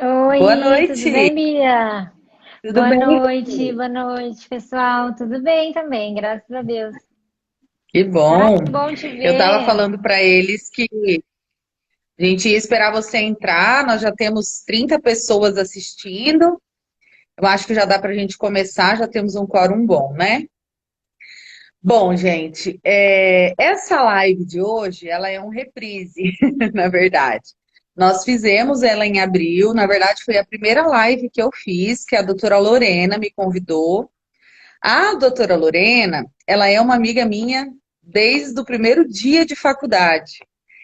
Boa Oi, tudo noite, bem, Bia? tudo bem? Boa noite, pessoal. Tudo bem também, graças a Deus. Que Ai, bom. que bom te Eu estava ver. falando para eles que a gente ia esperar você entrar, nós já temos 30 pessoas assistindo. Eu acho que já dá para a gente começar, já temos um quórum bom, né? Bom, gente, essa live de hoje, ela é um reprise, na verdade. Nós fizemos ela em abril, na verdade foi a primeira live que eu fiz, que a doutora Lorena me convidou. A doutora Lorena, ela é uma amiga minha desde o primeiro dia de faculdade.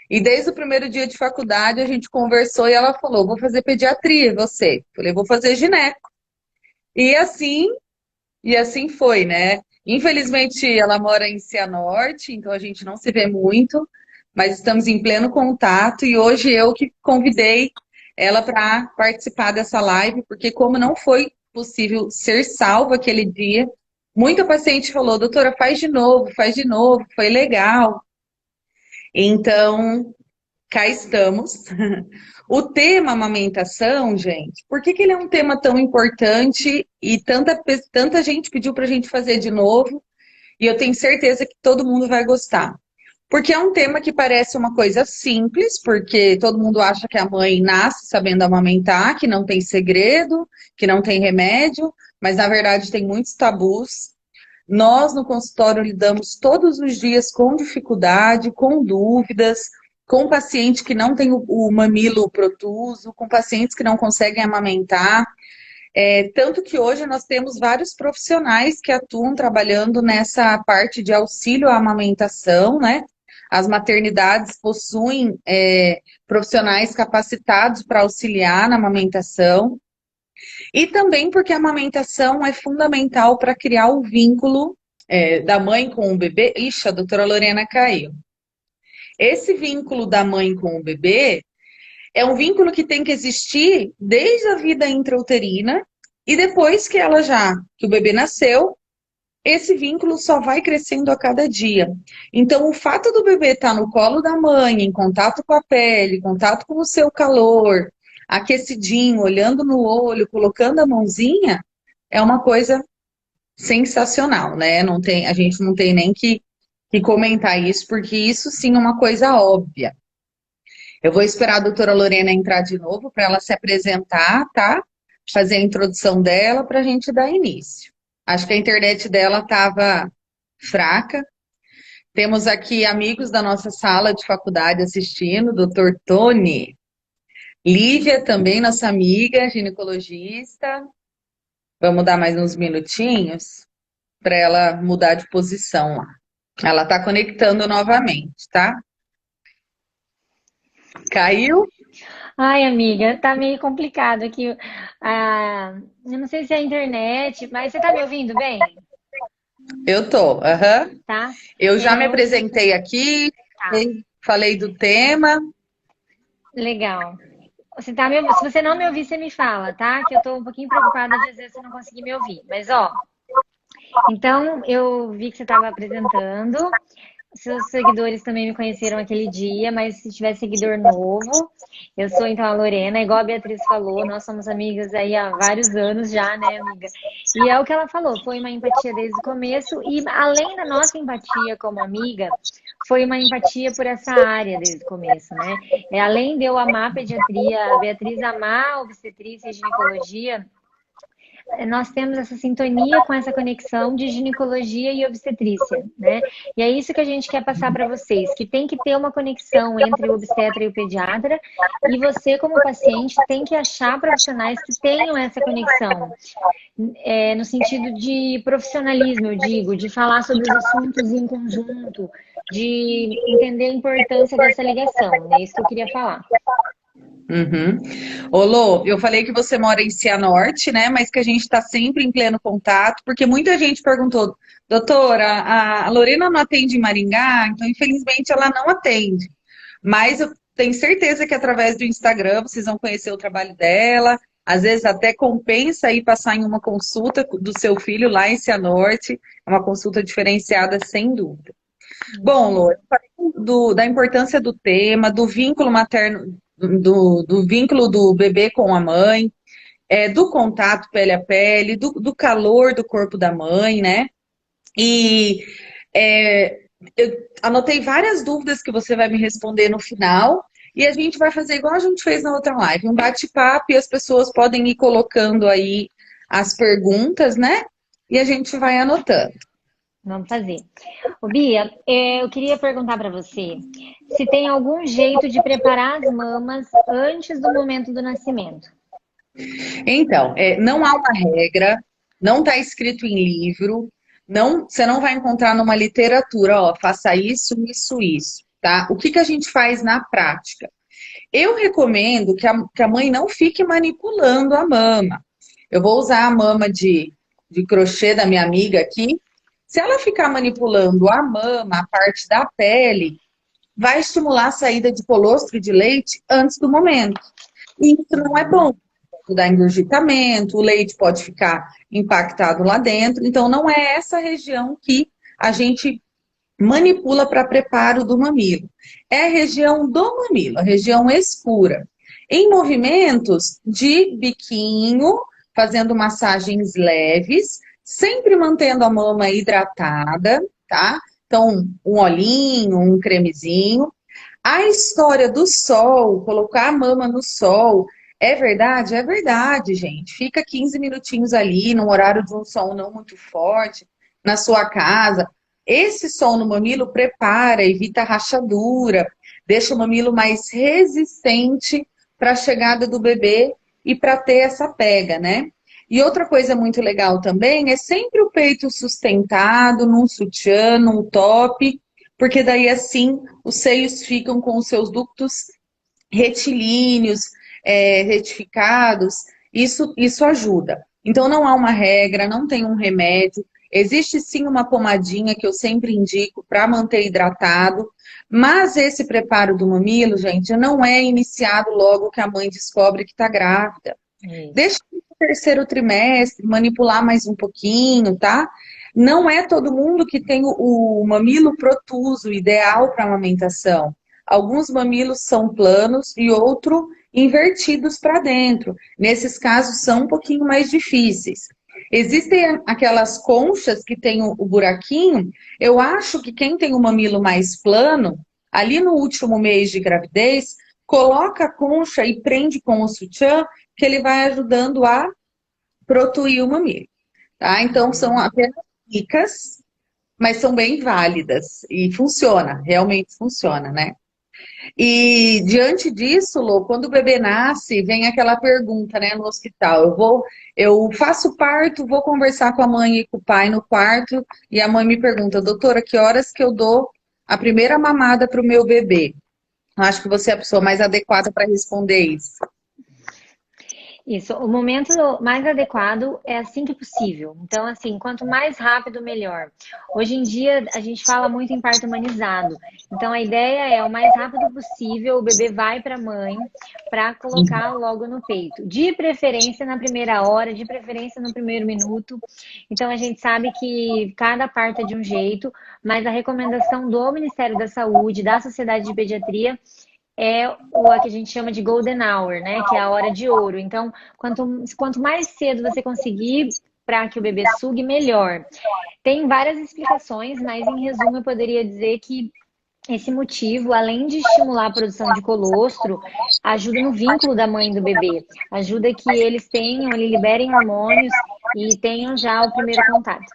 E desde o primeiro dia de faculdade a gente conversou e ela falou: vou fazer pediatria, e você? Falei, vou fazer gineco. E assim, e assim foi, né? Infelizmente ela mora em Cianorte, então a gente não se vê muito, mas estamos em pleno contato e hoje eu que convidei ela para participar dessa live, porque como não foi possível ser salva aquele dia, muita paciente falou, doutora, faz de novo, foi legal. Então, cá estamos. O tema amamentação, gente, por que que ele é um tema tão importante e tanta gente pediu para a gente fazer de novo? E eu tenho certeza que todo mundo vai gostar. Porque é um tema que parece uma coisa simples, porque todo mundo acha que a mãe nasce sabendo amamentar, que não tem segredo, que não tem remédio, mas na verdade tem muitos tabus. Nós no consultório lidamos todos os dias com dificuldade, com dúvidas, com paciente que não tem o mamilo protuso, com pacientes que não conseguem amamentar. Tanto que hoje nós temos vários profissionais que atuam trabalhando nessa parte de auxílio à amamentação, né? As maternidades possuem profissionais capacitados para auxiliar na amamentação. E também porque a amamentação é fundamental para criar o vínculo da mãe com o bebê. Ixi, a doutora Lorena caiu. Esse vínculo da mãe com o bebê é um vínculo que tem que existir desde a vida intrauterina e depois que o bebê nasceu, esse vínculo só vai crescendo a cada dia. Então, o fato do bebê estar no colo da mãe, em contato com a pele, em contato com o seu calor, aquecidinho, olhando no olho, colocando a mãozinha, é uma coisa sensacional, né? Não tem, a gente não tem nem que comentar isso, porque isso sim é uma coisa óbvia. Eu vou esperar a doutora Lorena entrar de novo para ela se apresentar, tá? Fazer a introdução dela para a gente dar início. Acho que a internet dela estava fraca. Temos aqui amigos da nossa sala de faculdade assistindo, doutor Tony. Lívia também, nossa amiga, ginecologista. Vamos dar mais uns minutinhos para ela mudar de posição lá. Ela está conectando novamente, tá? Caiu? Ai, amiga, tá meio complicado aqui. Eu não sei se é a internet, mas você tá me ouvindo bem? Eu tô, aham. Tá? Eu já me É, apresentei aqui, tá, falei do tema. legal. Se você não me ouvir, você me fala, tá? Que eu tô um pouquinho preocupada de às vezes você não conseguir me ouvir. Mas, ó, então eu vi que você estava apresentando. Seus seguidores também me conheceram aquele dia, mas se tiver seguidor novo, eu sou então a Lorena, igual a Beatriz falou, nós somos amigas aí há vários anos já, né, amiga? E é o que ela falou, foi uma empatia desde o começo, e além da nossa empatia como amiga, foi uma empatia por essa área desde o começo, né? Além de eu amar a pediatria, a Beatriz amar a obstetrícia e ginecologia, nós temos essa sintonia com essa conexão de ginecologia e obstetrícia, né? E é isso que a gente quer passar para vocês, que tem que ter uma conexão entre o obstetra e o pediatra, e você, como paciente, tem que achar profissionais que tenham essa conexão, no sentido de profissionalismo, eu digo, de falar sobre os assuntos em conjunto, de entender a importância dessa ligação, é isso que eu queria falar. Uhum. Ô, Lô, eu falei que você mora em Cianorte, né? Mas que a gente está sempre em pleno contato, porque muita gente perguntou, doutora, a Lorena não atende em Maringá, então infelizmente ela não atende. Mas eu tenho certeza que através do Instagram vocês vão conhecer o trabalho dela. Às vezes até compensa ir passar em uma consulta do seu filho lá em Cianorte. É uma consulta diferenciada, sem dúvida. Isso Bom, Lô, aí. eu falei da importância do tema, do vínculo materno, do vínculo do bebê com a mãe, do contato pele a pele, do calor do corpo da mãe, né? E eu anotei várias dúvidas que você vai me responder no final. E a gente vai fazer igual a gente fez na outra live, um bate-papo e as pessoas podem ir colocando aí as perguntas, né? E a gente vai anotando. Vamos fazer. Ô, Bia, eu queria perguntar para você se tem algum jeito de preparar as mamas antes do momento do nascimento. Então, não há uma regra, não está escrito em livro, você não vai encontrar numa literatura, ó, faça isso, isso, isso, tá? O que que a gente faz na prática? Eu recomendo que a mãe não fique manipulando a mama. Eu vou usar a mama de crochê da minha amiga aqui. Se ela ficar manipulando a mama, a parte da pele, vai estimular a saída de colostro e de leite antes do momento. E isso não é bom. Pode dar engurgitamento, o leite pode ficar impactado lá dentro. Então, não é essa região que a gente manipula para preparo do mamilo. É a região do mamilo, a região escura. Em movimentos de biquinho, fazendo massagens leves, sempre mantendo a mama hidratada, tá? Então, um olhinho, um cremezinho. A história do sol, colocar a mama no sol, é verdade? É verdade, gente. Fica 15 minutinhos ali, num horário de um sol não muito forte, na sua casa. Esse sol no mamilo prepara, evita rachadura, deixa o mamilo mais resistente para a chegada do bebê e para ter essa pega, né? E outra coisa muito legal também é sempre o peito sustentado, num sutiã, num top, porque daí assim os seios ficam com os seus ductos retilíneos, retificados, isso ajuda. Então não há uma regra, não tem um remédio. Existe sim uma pomadinha que eu sempre indico para manter hidratado, mas esse preparo do mamilo, gente, não é iniciado logo que a mãe descobre que está grávida. Deixa no terceiro trimestre, manipular mais um pouquinho, tá? Não é todo mundo que tem o mamilo protuso, ideal para amamentação. Alguns mamilos são planos e outros invertidos para dentro. Nesses casos são um pouquinho mais difíceis. Existem aquelas conchas que tem o buraquinho. Eu acho que quem tem o mamilo mais plano, ali no último mês de gravidez, coloca a concha e prende com o sutiã, que ele vai ajudando a protuir o mamilo, tá? Então são apenas dicas, mas são bem válidas e funciona, realmente funciona, né? E diante disso, Lô, quando o bebê nasce, vem aquela pergunta, né, no hospital. Eu faço parto, vou conversar com a mãe e com o pai no quarto, e a mãe me pergunta, doutora, que horas que eu dou a primeira mamada para o meu bebê? Eu acho que você é a pessoa mais adequada para responder isso. Isso, o momento mais adequado é assim que possível. Então, assim, quanto mais rápido, melhor. Hoje em dia, a gente fala muito em parto humanizado. Então, a ideia é o mais rápido possível, o bebê vai para a mãe para colocar logo no peito. De preferência na primeira hora, de preferência no primeiro minuto. Então, a gente sabe que cada parto é de um jeito, mas a recomendação do Ministério da Saúde, da Sociedade de Pediatria, é o que a gente chama de golden hour, né? Que é a hora de ouro. Então, quanto mais cedo você conseguir para que o bebê sugue, melhor. Tem várias explicações, mas em resumo eu poderia dizer que esse motivo, além de estimular a produção de colostro, ajuda no vínculo da mãe e do bebê. Ajuda que eles liberem hormônios e tenham já o primeiro contato.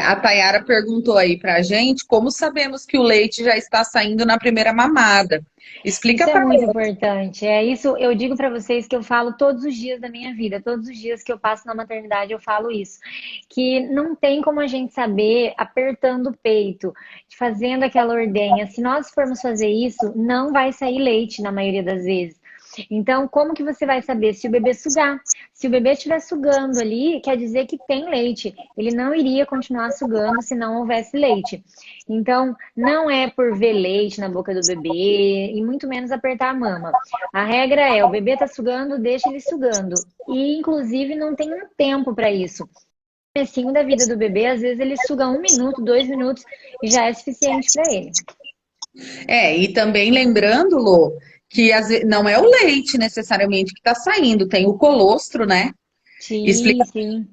A Tayara perguntou aí pra gente como sabemos que o leite já está saindo na primeira mamada. Explica Isso é para muito ela. importante. É isso, eu digo para vocês que eu falo todos os dias da minha vida, todos os dias que eu passo na maternidade eu falo isso, que não tem como a gente saber apertando o peito, fazendo aquela ordenha. Se nós formos fazer isso, não vai sair leite na maioria das vezes. Então, como que você vai saber se o bebê sugar? Se o bebê estiver sugando ali, quer dizer que tem leite. Ele não iria continuar sugando se não houvesse leite. Então, não é por ver leite na boca do bebê e muito menos apertar a mama. A regra é, o bebê tá sugando, deixa ele sugando. E, inclusive, não tem um tempo para isso. No comecinho da vida do bebê, às vezes ele suga 1 minuto, 2 minutos e já é suficiente para ele. E também lembrando, Lô, que não é o leite necessariamente que está saindo, tem o colostro, né? Sim, Explica sim.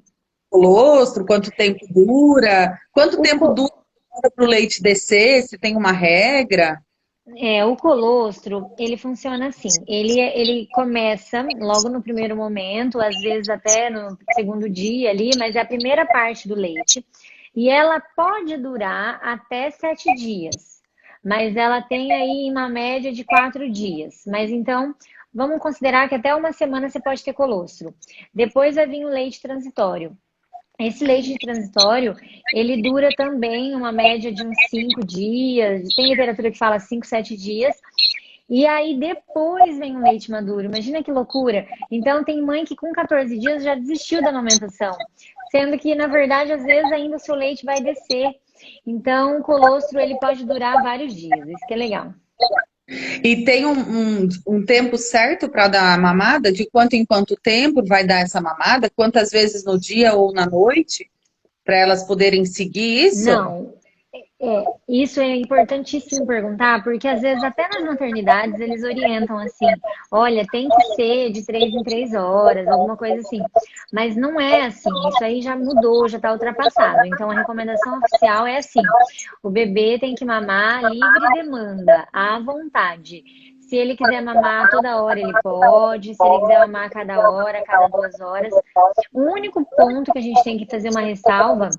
o colostro, quanto O, tempo co- dura para o leite descer, se tem uma regra. o colostro, ele funciona assim. Ele começa logo no primeiro momento, às vezes até no segundo dia ali, mas é a primeira parte do leite. E ela pode durar até 7 dias. Mas ela tem aí uma média de 4 dias. Mas então, vamos considerar que até uma semana você pode ter colostro. Depois vai vir o leite transitório. Esse leite transitório, ele dura também uma média de uns 5 dias, tem literatura que fala 5, 7 dias, e aí depois vem o leite maduro. Imagina que loucura! Então tem mãe que com 14 dias já desistiu da amamentação, sendo que na verdade às vezes ainda o seu leite vai descer. Então o colostro ele pode durar vários dias, isso que é legal. E tem um tempo certo para dar a mamada? De quanto em quanto tempo vai dar essa mamada? Quantas vezes no dia ou na noite? Para elas poderem seguir isso? Não, isso é importantíssimo perguntar, porque às vezes até nas maternidades eles orientam assim, olha, tem que ser de 3 em 3 horas, alguma coisa assim. Mas não é assim, isso aí já mudou, já está ultrapassado. Então a recomendação oficial é assim, o bebê tem que mamar livre demanda, à vontade. Se ele quiser mamar toda hora, ele pode. Se ele quiser mamar a cada hora, a cada 2 horas. O único ponto que a gente tem que fazer uma ressalva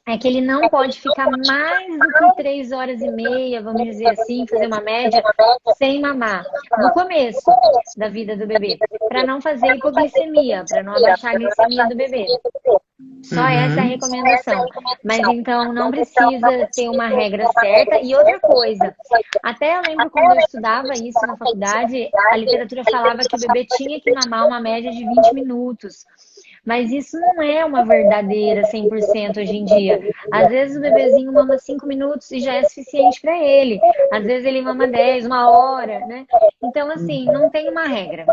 é que ele não pode ficar mais do que 3 horas e meia, vamos dizer assim, fazer uma média, sem mamar. No começo da vida do bebê, para não fazer hipoglicemia, para não abaixar a glicemia do bebê. Só essa é a Uhum. recomendação. Mas então não precisa ter uma regra certa. E outra coisa, até eu lembro quando eu estudava isso na faculdade, a literatura falava que o bebê tinha que mamar uma média de 20 minutos. Mas isso não é uma verdadeira 100% hoje em dia. Às vezes o bebezinho mama 5 minutos e já é suficiente para ele. Às vezes ele mama 10, uma hora, né? Então, assim, não tem uma regra.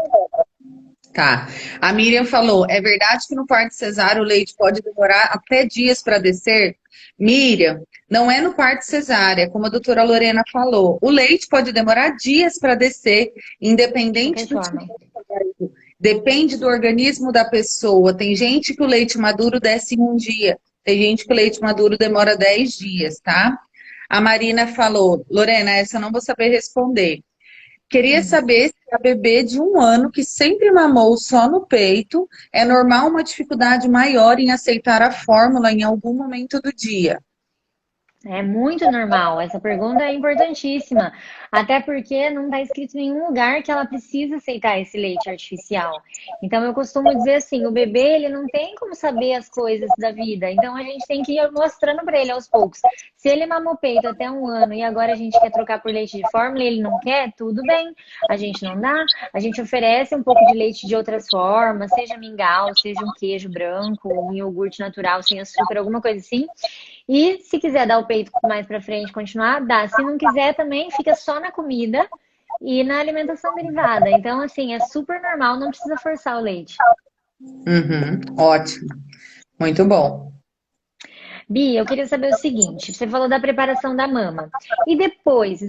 Tá. A Miriam falou, é verdade que no parto cesáreo o leite pode demorar até dias para descer? Miriam, não é no parto cesárea, como a doutora Lorena falou. O leite pode demorar dias para descer, De independente qualquer do tipo forma. de parto. Depende do organismo da pessoa. Tem gente que o leite maduro desce em um dia. Tem gente que o leite maduro demora 10 dias, tá? A Marina falou, Lorena, essa eu não vou saber responder. Queria Hum. saber se a bebê de 1 ano que sempre mamou só no peito, é normal uma dificuldade maior em aceitar a fórmula em algum momento do dia. É muito normal. Essa pergunta é importantíssima. Até porque não está escrito em nenhum lugar que ela precisa aceitar esse leite artificial. Então, eu costumo dizer assim: o bebê ele não tem como saber as coisas da vida. Então, a gente tem que ir mostrando para ele aos poucos. Se ele mamou peito até 1 ano e agora a gente quer trocar por leite de fórmula e ele não quer, tudo bem. A gente não dá. A gente oferece um pouco de leite de outras formas, seja mingau, seja um queijo branco, um iogurte natural sem açúcar, alguma coisa assim. E se quiser dar o peito mais pra frente, continuar, dá. Se não quiser, também fica só na comida e na alimentação derivada. Então, assim, é super normal, não precisa forçar o leite. Uhum, ótimo, muito bom. Bia, eu queria saber o seguinte: você falou da preparação da mama. E depois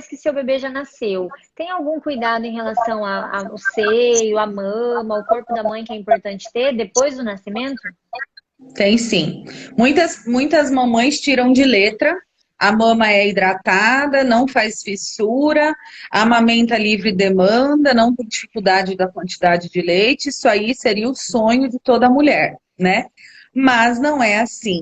que seu bebê já nasceu, tem algum cuidado em relação ao seio, à mama, ao corpo da mãe que é importante ter depois do nascimento? Tem sim. Muitas mamães tiram de letra. A mama é hidratada, não faz fissura, amamenta livre demanda, não tem dificuldade da quantidade de leite. Isso aí seria o sonho de toda mulher, né? Mas não é assim.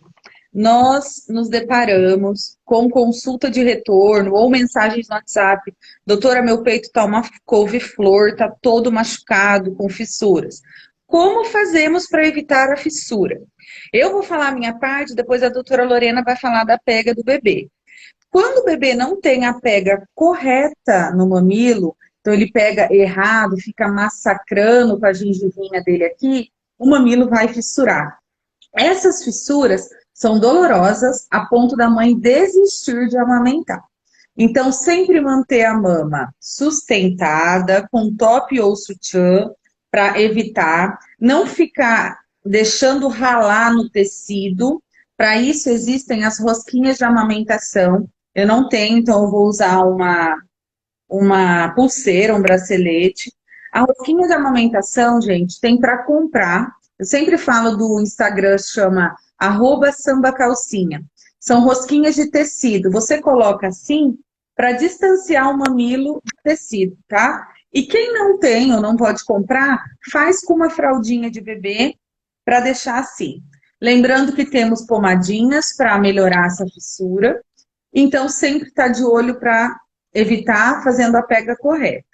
Nós nos deparamos com consulta de retorno ou mensagens no WhatsApp. Doutora, meu peito tá uma couve-flor, tá todo machucado, com fissuras. Como fazemos para evitar a fissura? Eu vou falar a minha parte, depois a doutora Lorena vai falar da pega do bebê. Quando o bebê não tem a pega correta no mamilo, então ele pega errado, fica massacrando com a gengivinha dele aqui, o mamilo vai fissurar. Essas fissuras são dolorosas a ponto da mãe desistir de amamentar. Então, sempre manter a mama sustentada, com top ou sutiã, para evitar, não ficar deixando ralar no tecido. Para isso, existem as rosquinhas de amamentação. Eu não tenho, então eu vou usar uma pulseira, um bracelete. A rosquinha de amamentação, gente, tem para comprar. Eu sempre falo do Instagram, chama @sambacalcinha. São rosquinhas de tecido. Você coloca assim para distanciar o mamilo do tecido, tá? E quem não tem ou não pode comprar, faz com uma fraldinha de bebê para deixar assim. Lembrando que temos pomadinhas para melhorar essa fissura. Então, sempre está de olho para evitar fazendo a pega correta.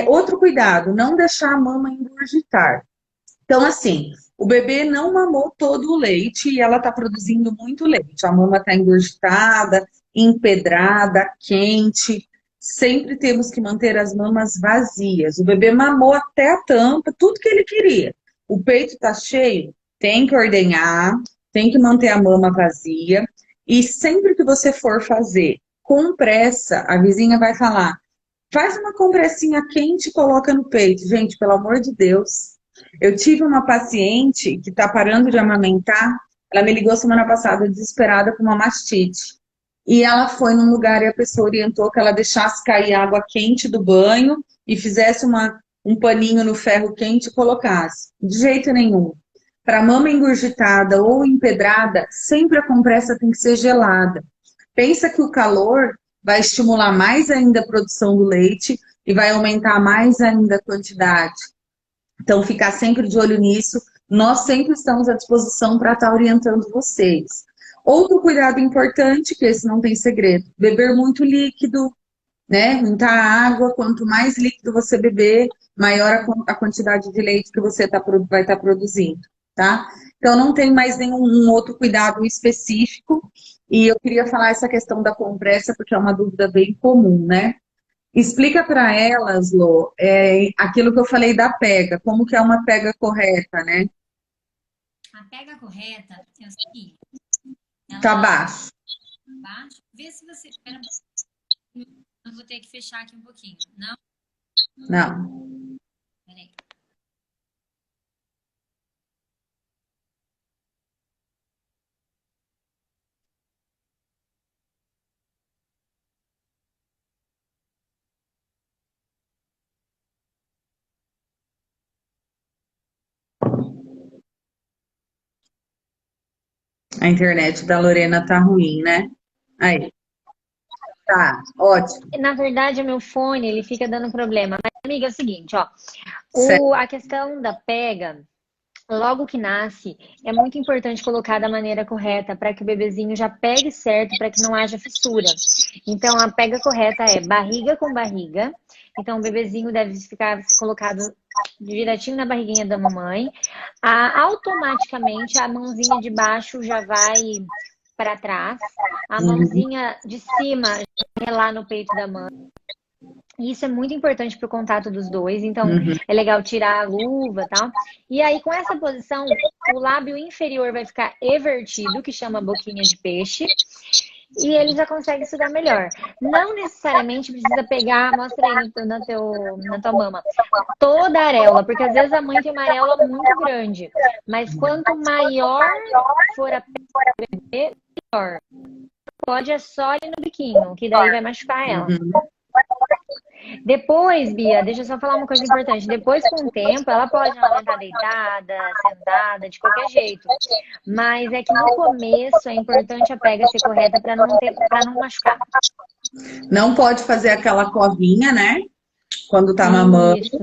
Outro cuidado, não deixar a mama engurgitar. Então, assim, o bebê não mamou todo o leite e ela está produzindo muito leite. A mama está engurgitada, empedrada, quente. Sempre temos que manter as mamas vazias. O bebê mamou até a tampa, tudo que ele queria. O peito está cheio, tem que ordenhar, tem que manter a mama vazia. E sempre que você for fazer com pressa, a vizinha vai falar: faz uma compressinha quente e coloca no peito. Gente, pelo amor de Deus. Eu tive uma paciente que está parando de amamentar. Ela me ligou semana passada desesperada com uma mastite. E ela foi num lugar e a pessoa orientou que ela deixasse cair água quente do banho e fizesse um paninho no ferro quente e colocasse. De jeito nenhum. Para mama engurgitada ou empedrada, sempre a compressa tem que ser gelada. Pensa que o calor vai estimular mais ainda a produção do leite e vai aumentar mais ainda a quantidade. Então, ficar sempre de olho nisso. Nós sempre estamos à disposição para estar orientando vocês. Outro cuidado importante, que esse não tem segredo, beber muito líquido, né? Muita água. Quanto mais líquido você beber, maior a quantidade de leite que você vai estar produzindo, tá? Então, não tem mais nenhum outro cuidado específico. E eu queria falar essa questão da compressa, porque é uma dúvida bem comum, né? Explica para elas, Lô, aquilo que eu falei da pega, como que é uma pega correta, né? A pega correta é o seguinte. Tá baixo. Baixo. Vê se você... Espera, eu vou ter que fechar aqui um pouquinho. Não? Não. Peraí. A internet da Lorena tá ruim, né? Aí. Tá, ótimo. Na verdade, o meu fone, ele fica dando problema. Mas, amiga, é o seguinte, ó. Certo. A questão da pega, logo que nasce, é muito importante colocar da maneira correta para que o bebezinho já pegue certo, para que não haja fissura. Então, a pega correta é barriga com barriga. Então, o bebezinho deve ficar colocado direitinho na barriguinha da mamãe. Automaticamente, a mãozinha de baixo já vai para trás. A mãozinha de cima já vai lá no peito da mãe. Isso é muito importante para o contato dos dois, então é legal tirar a luva e tal. E aí, com essa posição, o lábio inferior vai ficar evertido, que chama boquinha de peixe, e ele já consegue sugar melhor. Não necessariamente precisa pegar, mostra aí na tua mama, toda a areola, porque às vezes a mãe tem uma areola muito grande, mas quanto maior for a pele do bebê, melhor. Pode é só ali no biquinho, que daí vai machucar ela. Depois, Bia, deixa eu só falar uma coisa importante. Depois, com o tempo, ela pode amamentar deitada, sentada, de qualquer jeito. Mas é que no começo é importante a pega ser correta para não machucar. Não pode fazer aquela covinha, né? Quando tá mamando. Isso.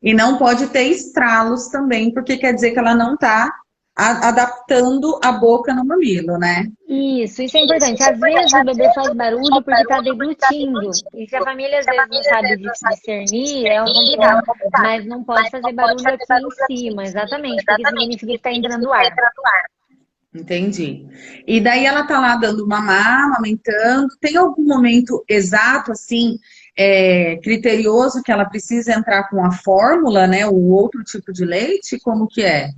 E não pode ter estralos também, porque quer dizer que ela não tá adaptando a boca no mamilo, né? Isso é importante. Às vezes o bebê faz barulho porque está deglutindo. E se a família às vezes não sabe discernir, é complicado. Mas não pode fazer barulho aqui em cima, exatamente, porque significa que está entrando ar. Entendi. E daí ela tá lá dando mamar, amamentando. Tem algum momento exato, assim, criterioso que ela precisa entrar com a fórmula, né? O outro tipo de leite? Como que é?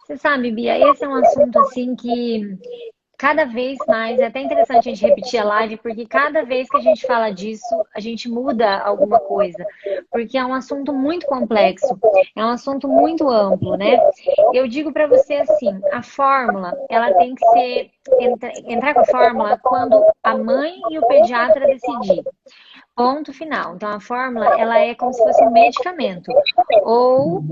Você sabe, Bia, esse é um assunto assim que cada vez mais, é até interessante a gente repetir a live, porque cada vez que a gente fala disso, a gente muda alguma coisa, porque é um assunto muito complexo, é um assunto muito amplo, né? Eu digo para você assim, a fórmula, ela tem que ser, entrar com a fórmula quando a mãe e o pediatra decidir. Ponto final. Então, a fórmula, ela é como se fosse um medicamento. Ou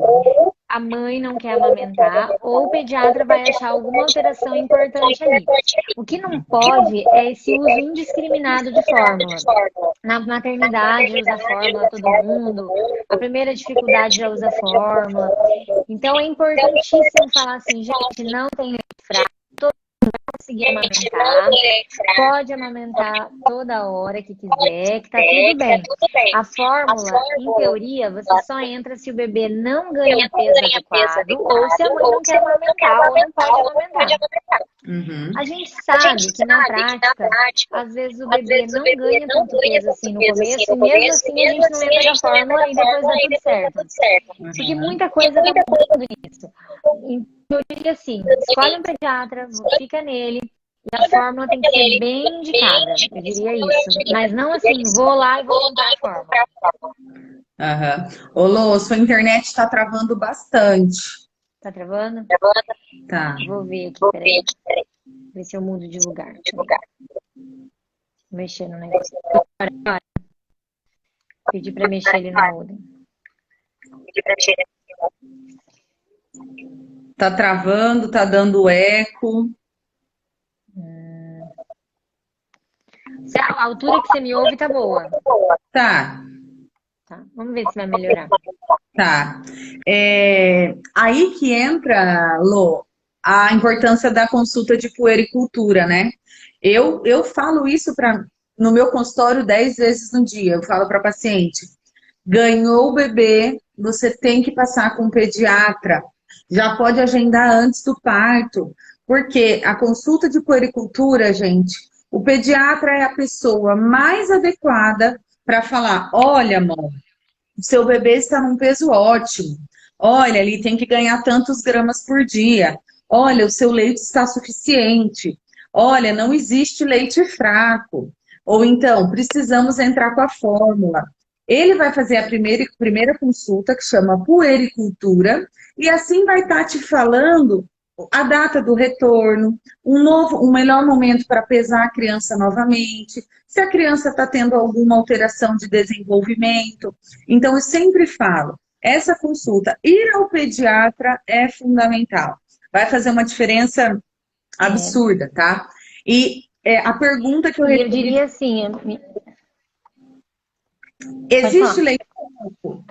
a mãe não quer amamentar, ou o pediatra vai achar alguma alteração importante ali. O que não pode é esse uso indiscriminado de fórmula. Na maternidade usa fórmula todo mundo, a primeira dificuldade já usa fórmula. Então, é importantíssimo falar assim, gente, não tem leite fraco, conseguir amamentar, pode amamentar toda hora que quiser, que tá tudo bem. A fórmula, em teoria, você só entra se o bebê não ganha peso adequado ou se a mãe não quer amamentar ou não pode amamentar. A gente sabe que na prática, às vezes o bebê não ganha tanto peso assim no começo e mesmo assim a gente não entra na fórmula e depois dá tudo certo. Porque muita coisa tá mudando nisso. Então, eu diria assim, escolhe um pediatra, fica nele, e a fórmula tem que ser bem indicada, eu diria isso. Mas não assim, vou lá e vou comprar a fórmula. Ô, Lô, sua internet tá travando bastante. Tá travando? Tá. Vou ver aqui, peraí. Ver se eu mudo de lugar. Mexer no negócio. Agora. Pedi pra mexer ele no modem. Tá travando, tá dando eco. A altura que você me ouve tá boa. Tá. Tá. Vamos ver se vai melhorar. Tá. Aí que entra, Lô, a importância da consulta de puericultura, né? Eu falo isso no meu consultório 10 vezes no dia. Eu falo para paciente, ganhou o bebê, você tem que passar com um pediatra. Já pode agendar antes do parto. Porque a consulta de puericultura, gente, o pediatra é a pessoa mais adequada para falar, olha, amor, o seu bebê está num peso ótimo. Olha, ele tem que ganhar tantos gramas por dia. Olha, o seu leite está suficiente. Olha, não existe leite fraco. Ou então, precisamos entrar com a fórmula. Ele vai fazer a primeira consulta, que chama puericultura, e assim vai estar te falando a data do retorno, um melhor momento para pesar a criança novamente, se a criança está tendo alguma alteração de desenvolvimento. Então, eu sempre falo, essa consulta, ir ao pediatra é fundamental. Vai fazer uma diferença absurda, tá? E a pergunta que eu recebi... Eu diria assim... Existe leite fraco?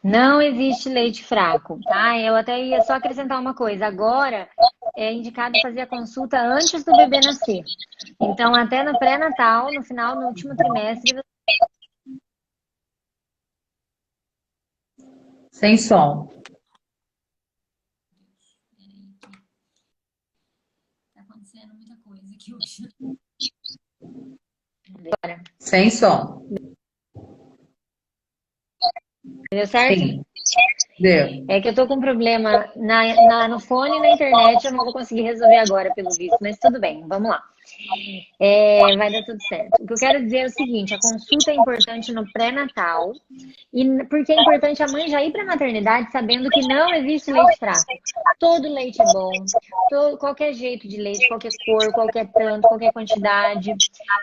Não existe leite fraco, tá? Eu até ia só acrescentar uma coisa. Agora é indicado fazer a consulta antes do bebê nascer. Então, até no pré-natal, no último trimestre... Sem som. Tá acontecendo muita coisa aqui hoje. Agora. Sem som. Deu certo? Sim. Deu. É que eu tô com um problema no fone e na internet, eu não vou conseguir resolver agora, pelo visto, mas tudo bem, vamos lá. Vai dar tudo certo. O que eu quero dizer é o seguinte, a consulta é importante no pré-natal, e porque é importante a mãe já ir para a maternidade sabendo que não existe leite fraco. Todo leite é bom, qualquer jeito de leite, qualquer cor, qualquer tanto, qualquer quantidade.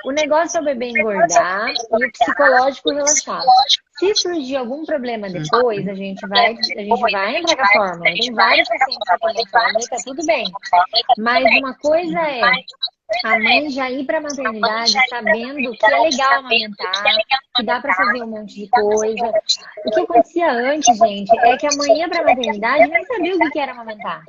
O negócio é o bebê engordar e o psicológico relaxar. Se surgir algum problema depois, a gente vai entrar com a fórmula. Tem vários pacientes que tomam fórmula e tá tudo bem. Mas uma coisa é a mãe já ir para a maternidade sabendo que é legal amamentar, que dá para fazer um monte de coisa. O que acontecia antes, gente, é que a mãe ia para a maternidade e nem sabia o que era amamentar.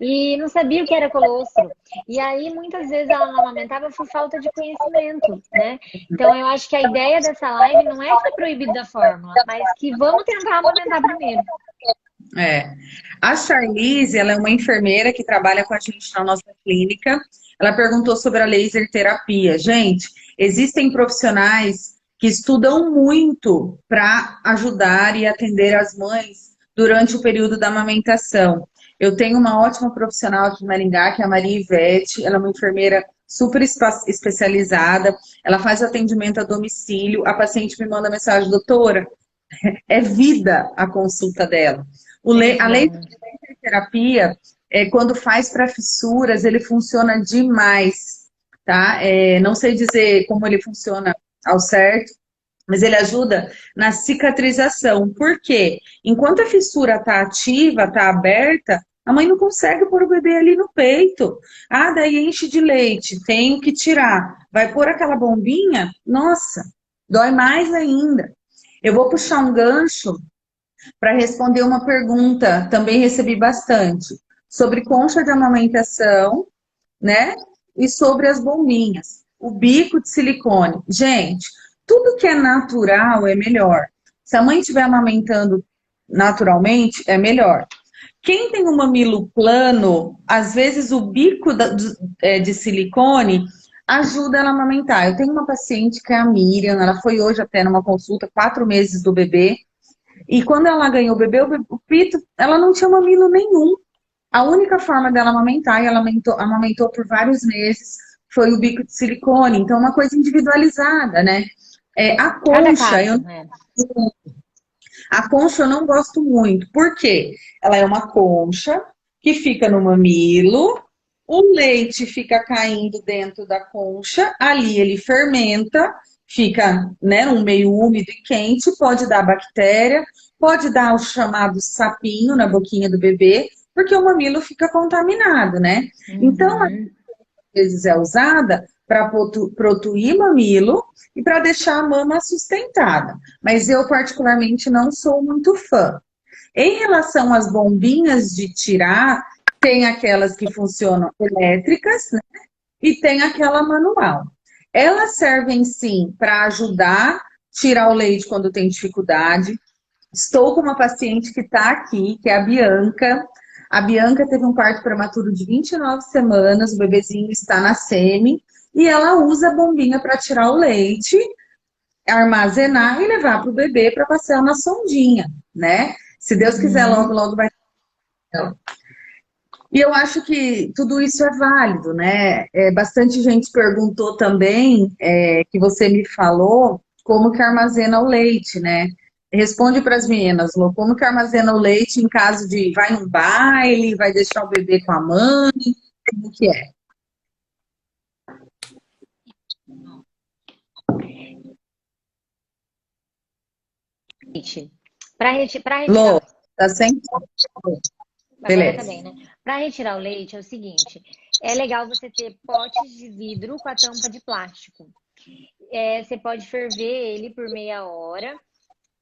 E não sabia o que era colostro. E aí, muitas vezes, ela não amamentava por falta de conhecimento, né? Então, eu acho que a ideia dessa live não é que é proibido da fórmula, mas que vamos tentar amamentar primeiro. A Charlize, ela é uma enfermeira que trabalha com a gente na nossa clínica. Ela perguntou sobre a laser terapia. Gente, existem profissionais que estudam muito para ajudar e atender as mães durante o período da amamentação. Eu tenho uma ótima profissional de Maringá, que é a Maria Ivete. Ela é uma enfermeira super especializada. Ela faz atendimento a domicílio. A paciente me manda mensagem, doutora, é vida a consulta dela. A laser terapia, quando faz para fissuras, ele funciona demais, tá? Não sei dizer como ele funciona ao certo, mas ele ajuda na cicatrização. Por quê? Enquanto a fissura está ativa, está aberta, a mãe não consegue pôr o bebê ali no peito. Ah, daí enche de leite, tenho que tirar. Vai pôr aquela bombinha? Nossa, dói mais ainda. Eu vou puxar um gancho para responder uma pergunta, também recebi bastante, sobre concha de amamentação, né? E sobre as bombinhas. O bico de silicone. Gente, tudo que é natural é melhor. Se a mãe estiver amamentando naturalmente, é melhor. Quem tem um mamilo plano, às vezes o bico de silicone ajuda ela a amamentar. Eu tenho uma paciente que é a Miriam, ela foi hoje até numa consulta, 4 meses do bebê, e quando ela ganhou o pito, ela não tinha mamilo nenhum. A única forma dela amamentar, e ela amamentou por vários meses, foi o bico de silicone. Então, uma coisa individualizada, né? A concha, a concha eu não gosto muito. Por quê? Ela é uma concha que fica no mamilo, o leite fica caindo dentro da concha, ali ele fermenta, fica, né, um meio úmido e quente, pode dar bactéria, pode dar o chamado sapinho na boquinha do bebê, porque o mamilo fica contaminado, né? Então, às vezes é usada para protuir mamilo e para deixar a mama sustentada. Mas eu, particularmente, não sou muito fã. Em relação às bombinhas de tirar, tem aquelas que funcionam elétricas, né? E tem aquela manual. Elas servem, sim, para ajudar a tirar o leite quando tem dificuldade. Estou com uma paciente que está aqui, que é a Bianca. A Bianca teve um parto prematuro de 29 semanas, o bebezinho está na semi, e ela usa a bombinha para tirar o leite, armazenar e levar para o bebê para passear na sondinha, né? Se Deus quiser, logo, logo vai. E eu acho que tudo isso é válido, né? Bastante gente perguntou também, que você me falou, como que armazena o leite, né? Responde para as meninas, Lô, como que armazena o leite em caso de vai num baile, vai deixar o bebê com a mãe, como que é? Para retirar... Lô, tá sem... Agora tá bem, né? Para retirar o leite é o seguinte, é legal você ter potes de vidro com a tampa de plástico. Você pode ferver ele por meia hora,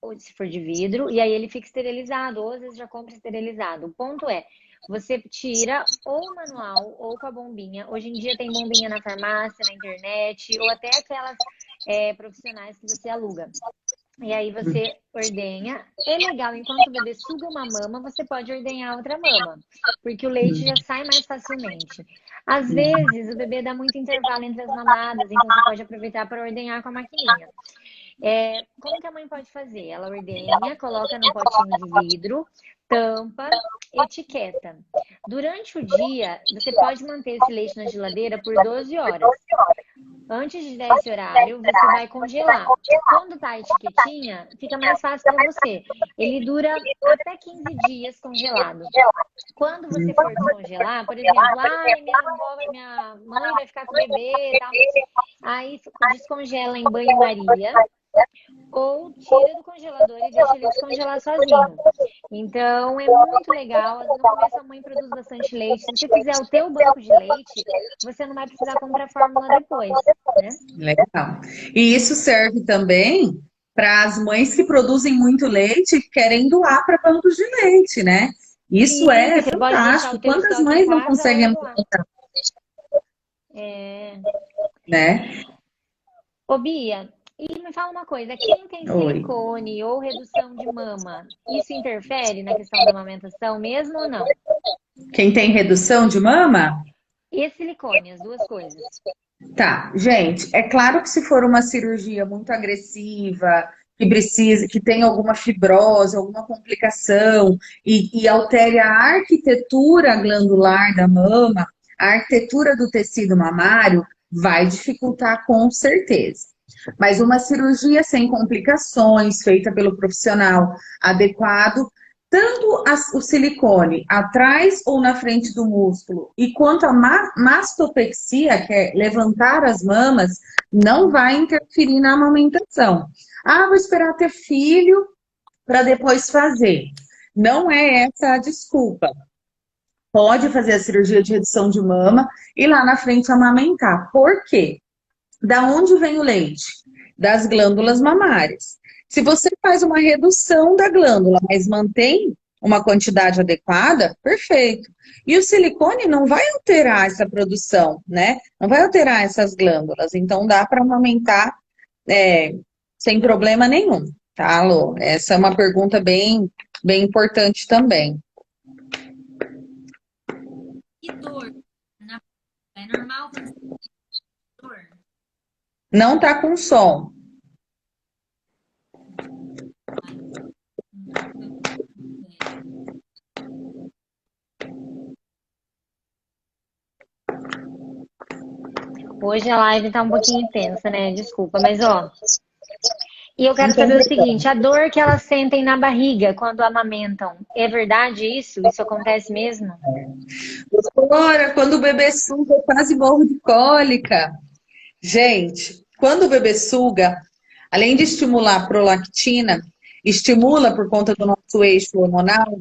ou se for de vidro, e aí ele fica esterilizado, ou às vezes já compra esterilizado. O ponto é, você tira ou manual ou com a bombinha. Hoje em dia tem bombinha na farmácia, na internet, ou até aquelas profissionais que você aluga. E aí você ordenha. É legal, enquanto o bebê suga uma mama, você pode ordenhar outra mama, porque o leite já sai mais facilmente. Às vezes o bebê dá muito intervalo entre as mamadas, então você pode aproveitar para ordenhar com a maquininha. Como que a mãe pode fazer? Ela ordenha, coloca no potinho de vidro, tampa, etiqueta. Durante o dia, você pode manter esse leite na geladeira por 12 horas. Antes de dar esse horário, você vai congelar. Quando tá a etiquetinha, fica mais fácil para você. Ele dura até 15 dias congelado. Quando você for descongelar, por exemplo, minha mãe vai ficar com o bebê e tal. Aí descongela em banho-maria ou tira do congelador e deixa ele descongelar sozinho. Então, é muito legal. No começo, a mãe produz bastante leite. Se você fizer o teu banco de leite, você não vai precisar comprar fórmula depois, né? Legal. E isso serve também para as mães que produzem muito leite e querem doar para bancos de leite, né? Isso é fantástico. Quantas mães não conseguem amamentar? Né? Ô, Bia, e me fala uma coisa, quem tem silicone ou redução de mama, isso interfere na questão da amamentação mesmo ou não? Quem tem redução de mama? E silicone, as duas coisas. Tá, gente, é claro que se for uma cirurgia muito agressiva, que tem alguma fibrose, alguma complicação e altere a arquitetura glandular da mama, a arquitetura do tecido mamário, vai dificultar com certeza. Mas uma cirurgia sem complicações, feita pelo profissional adequado, tanto o silicone atrás ou na frente do músculo, e quanto a mastopexia, que é levantar as mamas, não vai interferir na amamentação. Ah, vou esperar ter filho para depois fazer. Não é essa a desculpa. Pode fazer a cirurgia de redução de mama e lá na frente amamentar. Por quê? Da onde vem o leite? Das glândulas mamárias. Se você faz uma redução da glândula, mas mantém uma quantidade adequada, perfeito. E o silicone não vai alterar essa produção, né? Não vai alterar essas glândulas. Então dá para amamentar sem problema nenhum, tá, Alô? Essa é uma pergunta bem importante também. E dor? É normal quando você tem dor? Não tá com som. Hoje a live tá um pouquinho intensa, né? Desculpa, mas ó. E eu quero saber o seguinte, a dor que elas sentem na barriga quando amamentam, é verdade isso? Isso acontece mesmo? Doutora, quando o bebê suga, eu quase morro de cólica. Gente, quando o bebê suga, além de estimular a prolactina, estimula, por conta do nosso eixo hormonal,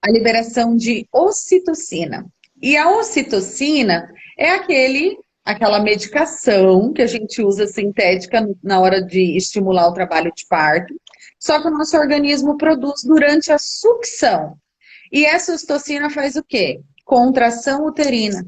a liberação de ocitocina. E a ocitocina é aquela medicação que a gente usa sintética na hora de estimular o trabalho de parto, só que o nosso organismo produz durante a sucção. E essa ocitocina faz o quê? Contração uterina.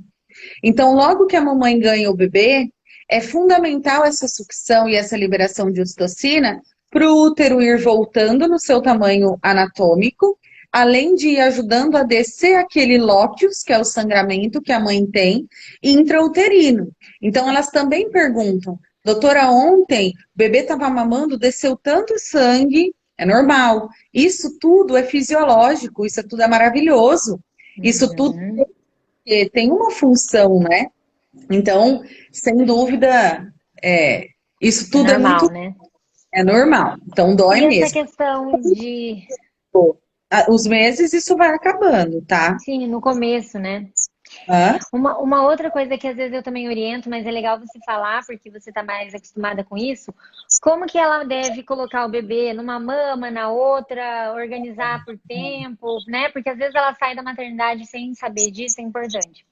Então, logo que a mamãe ganha o bebê, é fundamental essa sucção e essa liberação de ocitocina para o útero ir voltando no seu tamanho anatômico, além de ir ajudando a descer aquele lóquios, que é o sangramento que a mãe tem, intrauterino. Então, elas também perguntam, doutora, ontem o bebê estava mamando, desceu tanto sangue, é normal. Isso tudo é fisiológico, isso tudo é maravilhoso. Isso tudo tem uma função, né? Então, sem dúvida, isso tudo é Normal, muito né? normal. Então, dói E essa mesmo. questão de... Os meses, isso vai acabando, tá? Sim, no começo, né? Hã? Uma outra coisa que às vezes eu também oriento, mas é legal você falar, porque você está mais acostumada com isso, como que ela deve colocar o bebê numa mama, na outra, organizar por tempo, né? Porque às vezes ela sai da maternidade sem saber disso, é importante.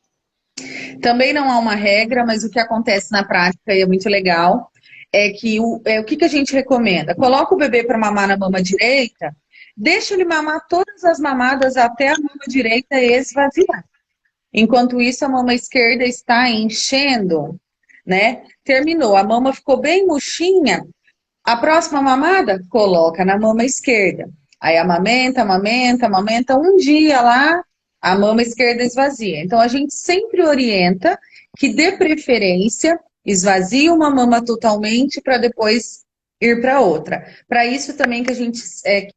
Também não há uma regra, mas o que acontece na prática, e é muito legal, é que o que a gente recomenda? Coloca o bebê para mamar na mama direita, deixa ele mamar todas as mamadas até a mama direita esvaziar. Enquanto isso, a mama esquerda está enchendo, né? Terminou, a mama ficou bem murchinha. A próxima mamada, coloca na mama esquerda. Aí amamenta, amamenta, amamenta. Um dia lá, a mama esquerda esvazia. Então, a gente sempre orienta que, de preferência, esvazie uma mama totalmente para depois ir para outra. Para isso também que a gente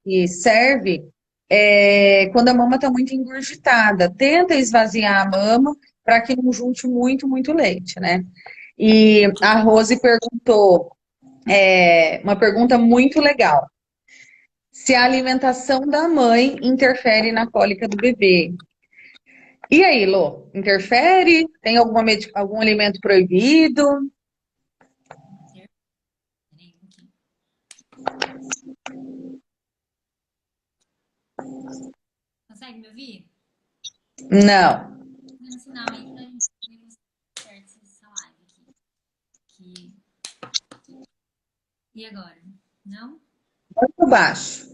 que serve quando a mama está muito engurgitada. Tenta esvaziar a mama para que não junte muito, muito leite, né? E a Rose perguntou uma pergunta muito legal. Se a alimentação da mãe interfere na cólica do bebê. E aí, Lô? Interfere? Tem algum alimento proibido? Peraí, um pouquinho. Consegue me ouvir? Não. No sinal aí pra gente ver certo essa live aqui. E agora? Não? Muito baixo.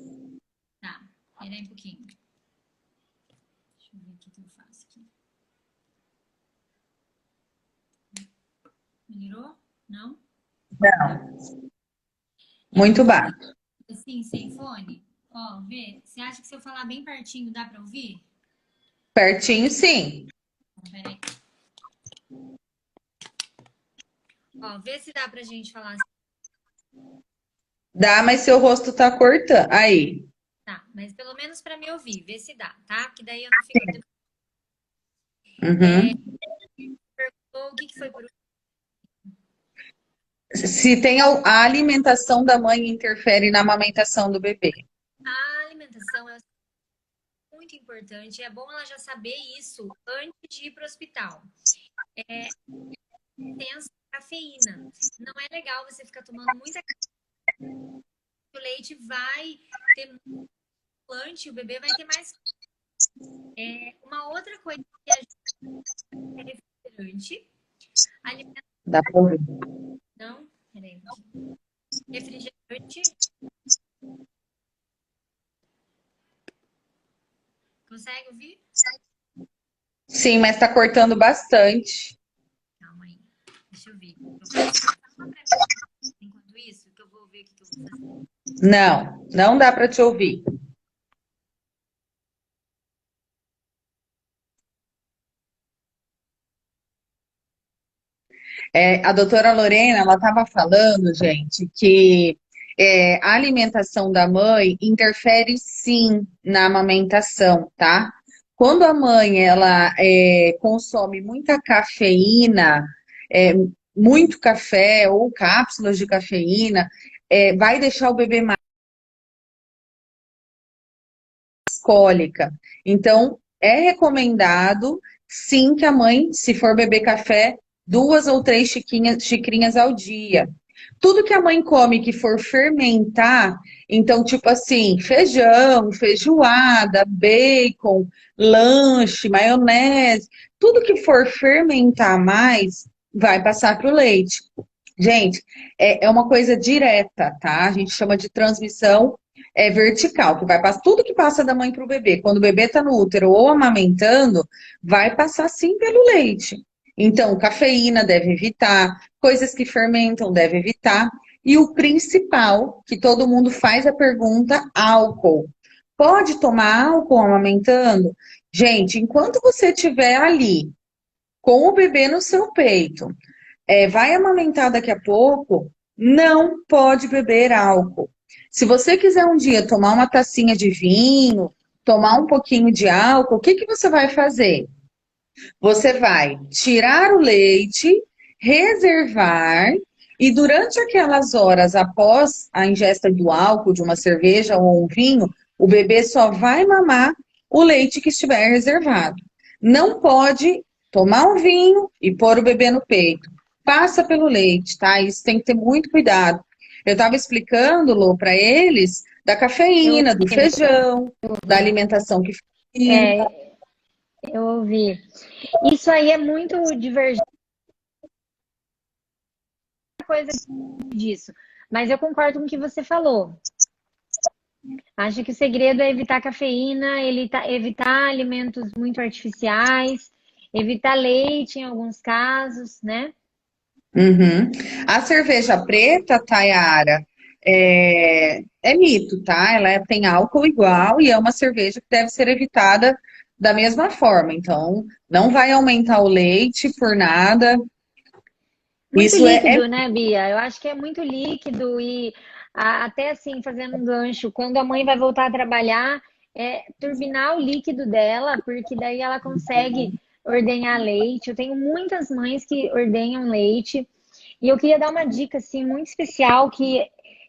Tá. Peraí um pouquinho. Deixa eu ver o que eu faço aqui. Melhorou? Não? Não. Muito baixo. Assim, sem fone? Ó, vê. Você acha que se eu falar bem pertinho dá pra ouvir? Pertinho, sim. Peraí. Ó, vê se dá pra gente falar assim. Dá, mas seu rosto tá cortando. Aí. Tá, mas pelo menos pra me ouvir, vê se dá, tá? Que daí eu não fico. Uhum. Perguntou o que foi por Se tem a alimentação da mãe interfere na amamentação do bebê. A alimentação é muito importante. É bom ela já saber isso antes de ir para o hospital. Licença cafeína. Não é legal você ficar tomando muita cafeína. O leite vai ter muito estimulante, o bebê vai ter mais. Uma outra coisa que ajuda é refrigerante. Alimentação. Dá pra ouvir. Não, peraí. Refrigerante. Consegue ouvir? Sim, mas tá cortando bastante. Calma aí. Deixa eu ver. Fala pra mim enquanto isso, que eu vou ver o que eu vou fazer. Não, não dá para te ouvir. A doutora Lorena, ela estava falando, gente, que a alimentação da mãe interfere sim na amamentação, tá? Quando a mãe ela consome muita cafeína, é, muito café ou cápsulas de cafeína, vai deixar o bebê mais cólica. Então, é recomendado sim que a mãe, se for beber café, 2 ou 3 xicrinhas ao dia. Tudo que a mãe come que for fermentar, então, tipo assim, feijão, feijoada, bacon, lanche, maionese, tudo que for fermentar mais, vai passar para o leite. Gente, é uma coisa direta, tá? A gente chama de transmissão vertical, que vai passar tudo que passa da mãe para o bebê. Quando o bebê está no útero ou amamentando, vai passar sim pelo leite. Então, cafeína deve evitar, coisas que fermentam deve evitar. E o principal, que todo mundo faz a pergunta, álcool. Pode tomar álcool amamentando? Gente, enquanto você estiver ali com o bebê no seu peito, vai amamentar daqui a pouco, não pode beber álcool. Se você quiser um dia tomar uma tacinha de vinho, tomar um pouquinho de álcool, o que que você vai fazer? Você vai tirar o leite, reservar, e durante aquelas horas após a ingesta do álcool, de uma cerveja ou um vinho, o bebê só vai mamar o leite que estiver reservado. Não pode tomar um vinho e pôr o bebê no peito. Passa pelo leite, tá? Isso tem que ter muito cuidado. Eu estava explicando, Lô, para eles da cafeína, do feijão, da alimentação que Eu ouvi. Isso aí é muito divergente coisa disso. Mas eu concordo com o que você falou. Acho que o segredo é evitar cafeína, evitar alimentos muito artificiais, evitar leite em alguns casos, né? Uhum. A cerveja preta, Tayara, é mito, tá? Ela tem álcool igual e é uma cerveja que deve ser evitada da mesma forma. Então, não vai aumentar o leite por nada. Muito Isso líquido, né, Bia? Eu acho que é muito líquido e até assim, fazendo um gancho, quando a mãe vai voltar a trabalhar, turbinar o líquido dela, porque daí ela consegue ordenhar leite. Eu tenho muitas mães que ordenham leite e eu queria dar uma dica assim muito especial que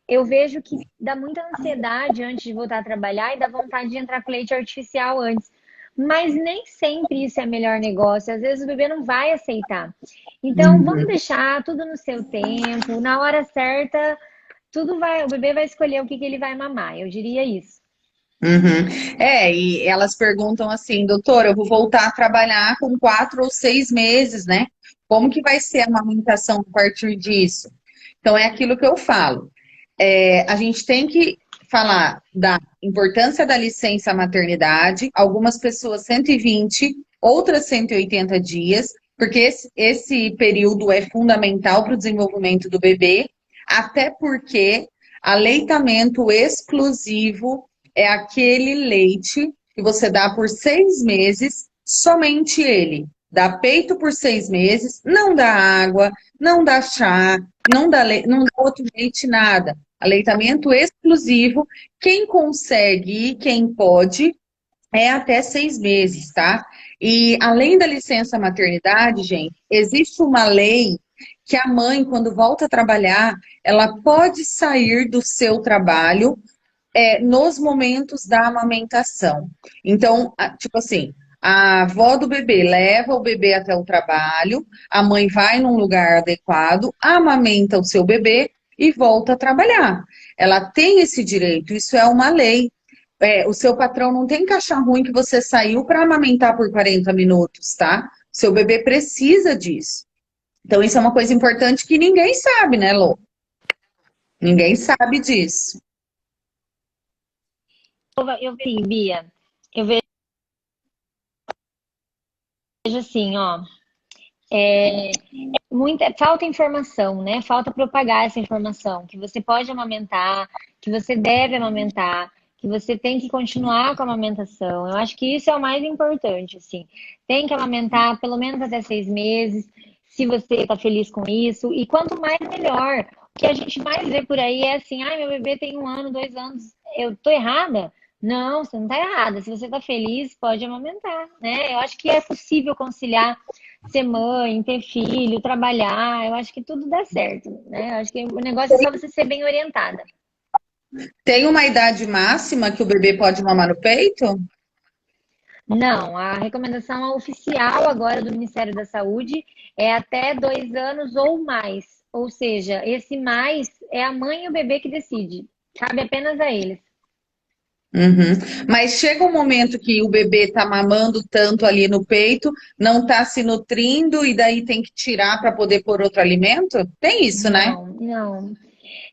eu vejo que dá muita ansiedade antes de voltar a trabalhar e dá vontade de entrar com leite artificial antes. Mas nem sempre isso é melhor negócio. Às vezes o bebê não vai aceitar. Então, vamos deixar tudo no seu tempo, na hora certa, o bebê vai escolher o que ele vai mamar. Eu diria isso. Uhum. E elas perguntam assim, doutora, eu vou voltar a trabalhar com 4 ou 6 meses, né? Como que vai ser a amamentação a partir disso? Então, é aquilo que eu falo. A gente tem que falar da importância da licença maternidade, algumas pessoas 120, outras 180 dias, porque esse período é fundamental para o desenvolvimento do bebê, até porque aleitamento exclusivo é aquele leite que você dá por 6 meses, somente ele. Dá peito por 6 meses, não dá água, não dá chá, não dá outro leite, nada. Aleitamento exclusivo. Quem consegue e quem pode é até 6 meses, tá? E além da licença maternidade, gente, existe uma lei que a mãe, quando volta a trabalhar, ela pode sair do seu trabalho nos momentos da amamentação. Então, tipo assim, a avó do bebê leva o bebê até o trabalho, a mãe vai num lugar adequado, amamenta o seu bebê e volta a trabalhar. Ela tem esse direito, isso é uma lei. O seu patrão não tem que achar ruim que você saiu para amamentar por 40 minutos, tá? Seu bebê precisa disso. Então, isso é uma coisa importante que ninguém sabe, né, Lô? Ninguém sabe disso. Sim, Bia, eu vejo assim, ó, falta informação, né? Falta propagar essa informação, que você pode amamentar, que você deve amamentar, que você tem que continuar com a amamentação. Eu acho que isso é o mais importante, assim. Tem que amamentar pelo menos até 6 meses, se você está feliz com isso. E quanto mais, melhor. O que a gente mais vê por aí é assim, ai, meu bebê tem 1 ano, 2 anos, eu tô errada? Não, você não tá errada. Se você tá feliz, pode amamentar, né? Eu acho que é possível conciliar ser mãe, ter filho, trabalhar, eu acho que tudo dá certo, né? Eu acho que o negócio é só você ser bem orientada. Tem uma idade máxima que o bebê pode mamar no peito? Não, a recomendação oficial agora do Ministério da Saúde é até 2 anos ou mais. Ou seja, esse mais é a mãe e o bebê que decide. Cabe apenas a eles. Uhum. Mas chega um momento que o bebê está mamando tanto ali no peito, não está se nutrindo e daí tem que tirar para poder pôr outro alimento? Tem isso, né? Não, não.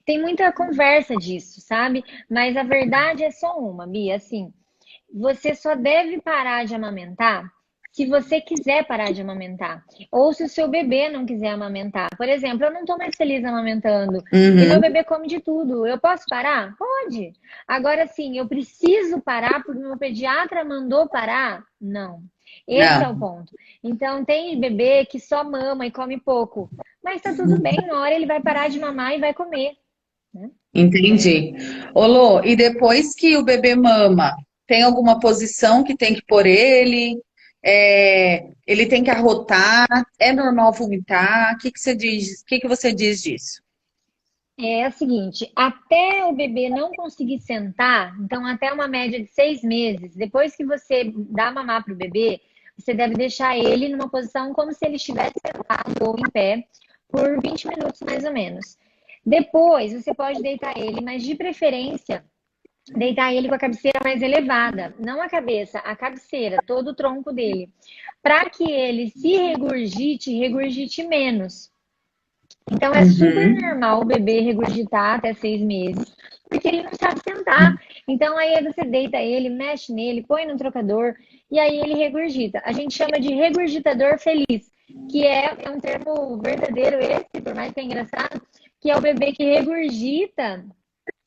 Tem muita conversa disso, sabe? Mas a verdade é só uma, Bia. Assim, você só deve parar de amamentar se você quiser parar de amamentar. Ou se o seu bebê não quiser amamentar. Por exemplo, eu não estou mais feliz amamentando e meu Uhum. bebê come de tudo. Eu posso parar? Pode. Agora sim, eu preciso parar porque meu pediatra mandou parar? Não. Esse é o Não, ponto. Então, tem bebê que só mama e come pouco. Mas tá tudo bem, uma hora ele vai parar de mamar e vai comer, né? entendi. Olô, e depois que o bebê mama, tem alguma posição que tem que pôr ele? Ele tem que arrotar? É normal vomitar? O que que você diz? O que que você diz disso? É o seguinte, até o bebê não conseguir sentar, então até uma média de 6 meses, depois que você dá mamar para o bebê, você deve deixar ele numa posição como se ele estivesse sentado ou em pé por 20 minutos mais ou menos. Depois você pode deitar ele, mas de preferência deitar ele com a cabeceira mais elevada, não a cabeça, a cabeceira, todo o tronco dele, para que ele se regurgite, regurgite menos. Então é super Uhum. normal o bebê regurgitar até 6 meses, porque ele não sabe sentar. Então aí você deita ele, mexe nele, põe no trocador e aí ele regurgita. A gente chama de regurgitador feliz, que é um termo verdadeiro esse, por mais que é engraçado, que é o bebê que regurgita,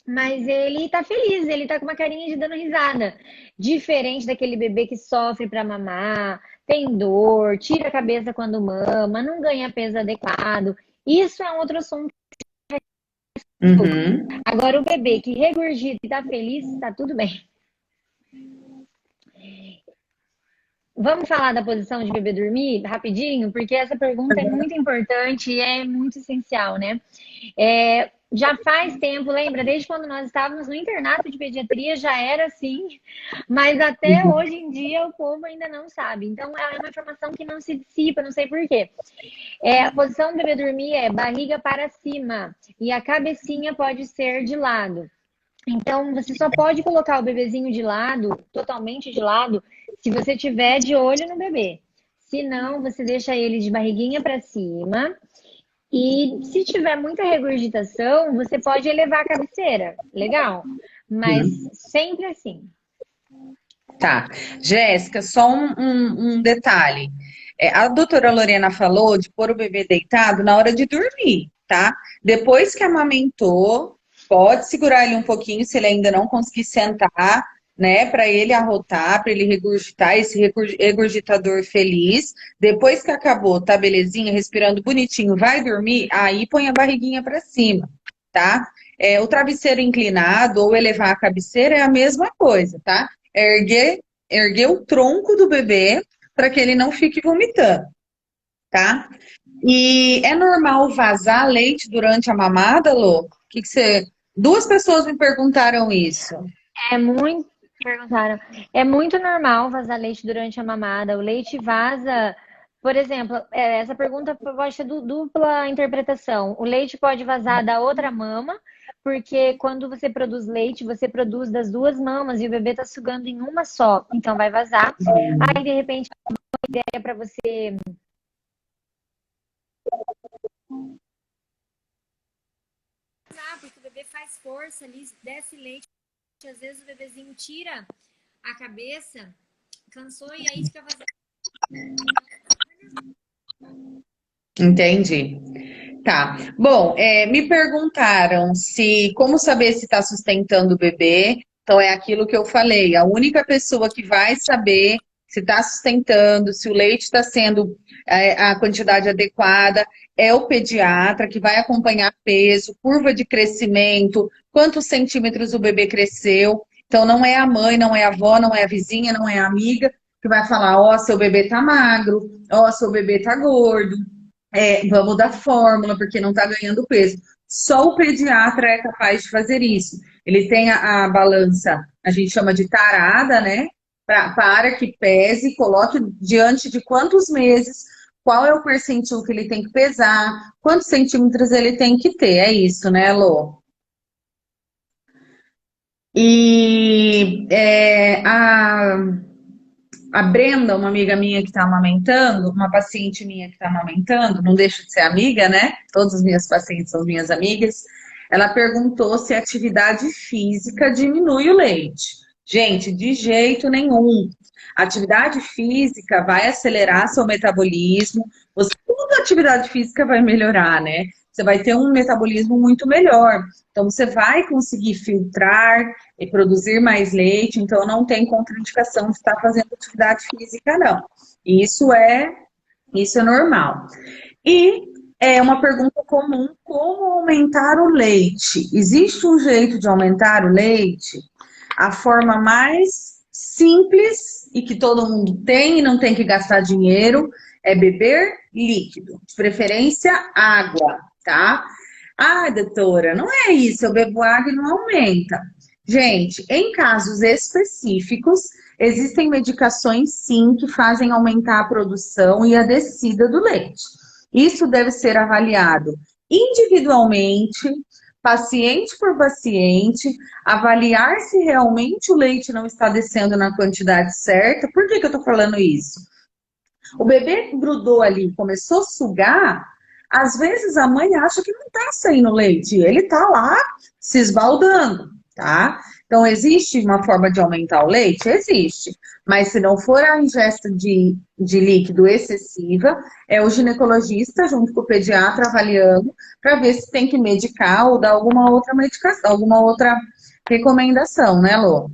mas ele tá feliz, ele tá com uma carinha de dando risada. Diferente daquele bebê que sofre para mamar, tem dor, tira a cabeça quando mama, não ganha peso adequado. Isso é um outro assunto. Uhum. Agora, o bebê que regurgita e tá feliz, tá tudo bem. Vamos falar da posição de bebê dormir rapidinho, porque essa pergunta é muito importante e é muito essencial, né? Já faz tempo, lembra? Desde quando nós estávamos no internato de pediatria já era assim, mas até hoje em dia o povo ainda não sabe. Então é uma informação que não se dissipa, não sei por quê. A posição do bebê dormir é barriga para cima e a cabecinha pode ser de lado. Então, você só pode colocar o bebezinho de lado, totalmente de lado, se você tiver de olho no bebê. Se não, você deixa ele de barriguinha para cima. E se tiver muita regurgitação, você pode elevar a cabeceira. Legal. Mas sempre assim. Tá. Jéssica, só um detalhe. A doutora Lorena falou de pôr o bebê deitado na hora de dormir, tá? Depois que amamentou, pode segurar ele um pouquinho se ele ainda não conseguir sentar, né? Para ele arrotar, para ele regurgitar esse regurgitador feliz. Depois que acabou, tá belezinha, respirando bonitinho, vai dormir, aí põe a barriguinha para cima, tá? O travesseiro inclinado ou elevar a cabeceira é a mesma coisa, tá? Erguer o tronco do bebê para que ele não fique vomitando, tá? E é normal vazar leite durante a mamada, Lô? O que você 2 pessoas me perguntaram isso. É muito, perguntaram, é muito normal vazar leite durante a mamada. O leite vaza, por exemplo, essa pergunta pode ter dupla interpretação. O leite pode vazar da outra mama, porque quando você produz leite, você produz das 2 mamas e o bebê tá sugando em uma só, então vai vazar. Aí, de repente, uma ideia para você porque o bebê faz força ali, desce leite, às vezes o bebezinho tira a cabeça, cansou e aí fica vazando. Entendi. Tá. Bom, me perguntaram se como saber se está sustentando o bebê. Então é aquilo que eu falei. A única pessoa que vai saber se está sustentando, se o leite está sendo a quantidade adequada, é o pediatra que vai acompanhar peso, curva de crescimento, quantos centímetros o bebê cresceu. Então não é a mãe, não é a avó, não é a vizinha, não é a amiga que vai falar, ó, seu bebê tá magro, ó, seu bebê tá gordo. Vamos dar fórmula, porque não está ganhando peso. Só o pediatra é capaz de fazer isso. Ele tem a balança, a gente chama de tarada, né? Para que pese, coloque diante de quantos meses, qual é o percentil que ele tem que pesar, quantos centímetros ele tem que ter. É isso, né, Lô? E a Brenda, uma amiga minha que está amamentando, uma paciente minha que está amamentando, não deixa de ser amiga, né? Todas as minhas pacientes são minhas amigas. Ela perguntou se a atividade física diminui o leite. Gente, de jeito nenhum. A atividade física vai acelerar seu metabolismo. Toda atividade física vai melhorar, né? Você vai ter um metabolismo muito melhor. Então, você vai conseguir filtrar e produzir mais leite. Então, não tem contraindicação de estar fazendo atividade física, não. Isso é normal. E é uma pergunta comum: como aumentar o leite? Existe um jeito de aumentar o leite? A forma mais simples e que todo mundo tem e não tem que gastar dinheiro é beber líquido, de preferência água, tá? Ah, doutora, não é isso, eu bebo água e não aumenta. Gente, em casos específicos, existem medicações sim que fazem aumentar a produção e a descida do leite. Isso deve ser avaliado individualmente, paciente por paciente, avaliar se realmente o leite não está descendo na quantidade certa. Por que eu tô falando isso? O bebê grudou ali, começou a sugar, às vezes a mãe acha que não está saindo leite, ele está lá se esbaldando, tá? Então, existe uma forma de aumentar o leite? Existe. Mas se não for a ingesta de líquido excessiva, é o ginecologista junto com o pediatra avaliando para ver se tem que medicar ou dar alguma outra medicação, alguma outra recomendação, né, Lô?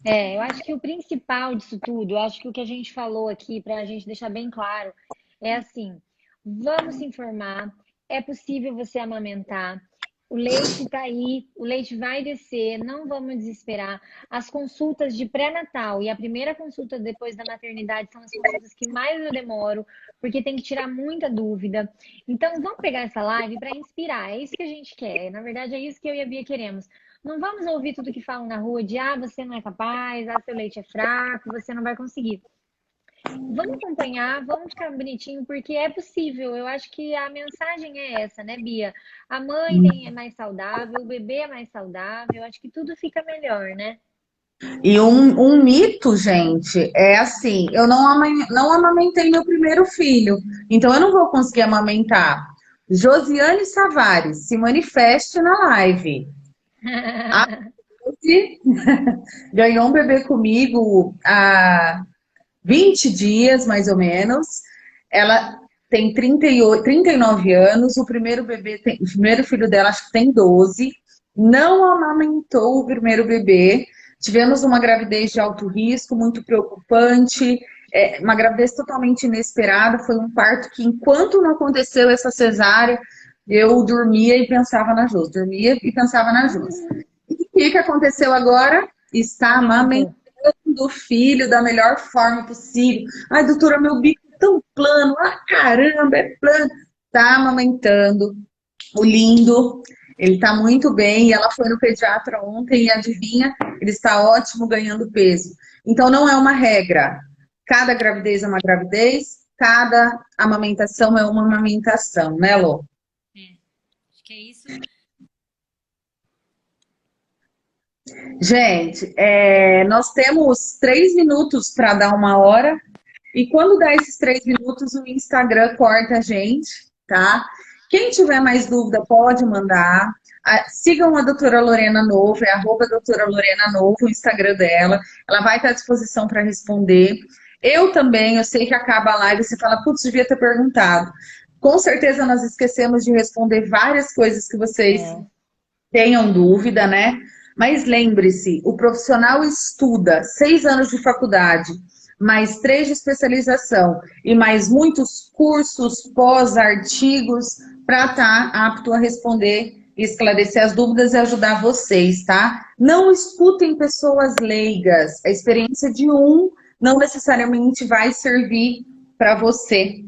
eu acho que o principal disso tudo, eu acho que o que a gente falou aqui, para a gente deixar bem claro, é assim: vamos se informar, é possível você amamentar, o leite está aí, o leite vai descer, não vamos desesperar. As consultas de pré-natal e a primeira consulta depois da maternidade são as consultas que mais eu demoro, porque tem que tirar muita dúvida. Então, vamos pegar essa live para inspirar, é isso que a gente quer, na verdade é isso que eu e a Bia queremos. Não vamos ouvir tudo que falam na rua de você não é capaz, seu leite é fraco, você não vai conseguir. Vamos acompanhar, vamos ficar bonitinho, porque é possível. Eu acho que a mensagem é essa, né, Bia? A mãe é mais saudável, o bebê é mais saudável, eu acho que tudo fica melhor, né? E um mito, gente, é assim: eu não amamentei meu primeiro filho, então eu não vou conseguir amamentar. Josiane Savares, se manifeste na live. A Josi ganhou um bebê comigo há 20 dias, mais ou menos. Ela tem 39 anos, o primeiro filho dela acho que tem 12. Não amamentou o primeiro bebê. Tivemos uma gravidez de alto risco, muito preocupante, uma gravidez totalmente inesperada. Foi um parto que, enquanto não aconteceu essa cesárea, eu dormia e pensava na Josi, dormia e pensava na Josi. E o que aconteceu agora? Está amamentando o filho da melhor forma possível. Ai, doutora, meu bico é tão plano. Ah, caramba, é plano. Tá amamentando o lindo. Ele está muito bem e ela foi no pediatra ontem e adivinha, ele está ótimo ganhando peso. Então não é uma regra. Cada gravidez é uma gravidez, cada amamentação é uma amamentação, né, Lô? Acho que é isso. Gente, nós temos 3 minutos para dar 1 hora. E quando dá esses 3 minutos, o Instagram corta a gente, tá? Quem tiver mais dúvida, pode mandar. Sigam a doutora Lorena Novo, é @doutora Lorena Novo, o Instagram dela. Ela vai estar à disposição para responder. Eu também, eu sei que acaba a live e você fala, putz, devia ter perguntado. Com certeza nós esquecemos de responder várias coisas que vocês tenham dúvida, né? Mas lembre-se, o profissional estuda 6 anos de faculdade, mais 3 de especialização e mais muitos cursos, pós-artigos para estar apto a responder, esclarecer as dúvidas e ajudar vocês, tá? Não escutem pessoas leigas. A experiência de um não necessariamente vai servir para você,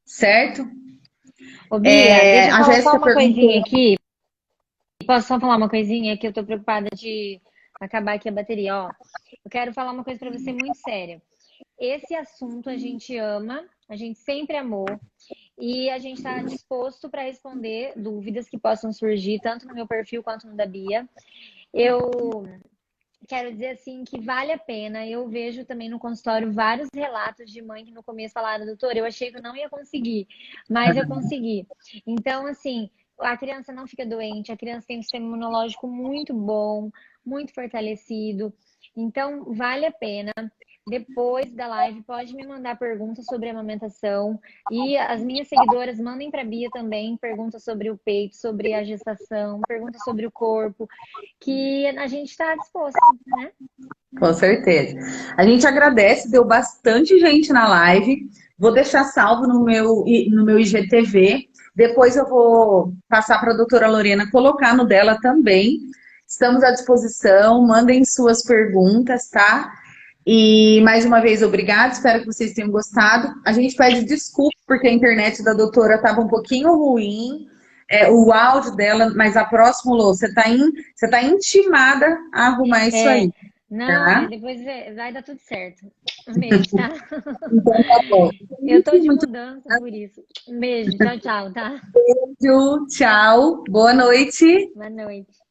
certo? Ô, Bia, deixa eu A falar só Jéssica uma coisinha perguntou. aqui. Posso só falar uma coisinha que eu tô preocupada de acabar aqui a bateria, ó. Eu quero falar uma coisa para você muito séria. Esse assunto a gente ama, a gente sempre amou e a gente está disposto para responder dúvidas que possam surgir, tanto no meu perfil quanto no da Bia. Eu quero dizer assim que vale a pena. Eu vejo também no consultório vários relatos de mãe que no começo falaram, doutora, eu achei que eu não ia conseguir, mas eu consegui. Então, assim, a criança não fica doente, a criança tem um sistema imunológico muito bom, muito fortalecido. Então, vale a pena. Depois da live, pode me mandar perguntas sobre a amamentação. E as minhas seguidoras mandem para a Bia também perguntas sobre o peito, sobre a gestação, perguntas sobre o corpo, que a gente está disposto, né? Com certeza. A gente agradece, deu bastante gente na live. Vou deixar salvo no meu IGTV. Depois eu vou passar para a doutora Lorena colocar no dela também. Estamos à disposição, mandem suas perguntas, tá? E mais uma vez, obrigada, espero que vocês tenham gostado. A gente pede desculpa porque a internet da doutora estava um pouquinho ruim, o áudio dela, mas a próxima, Lô, você tá intimada a arrumar isso aí. Não, Tá? depois vai dar tudo certo. Um beijo, tá? Então tá bom. Eu tô de Muito mudança por isso. Um beijo, tchau, tchau, tá? beijo, tchau, boa noite. Boa noite.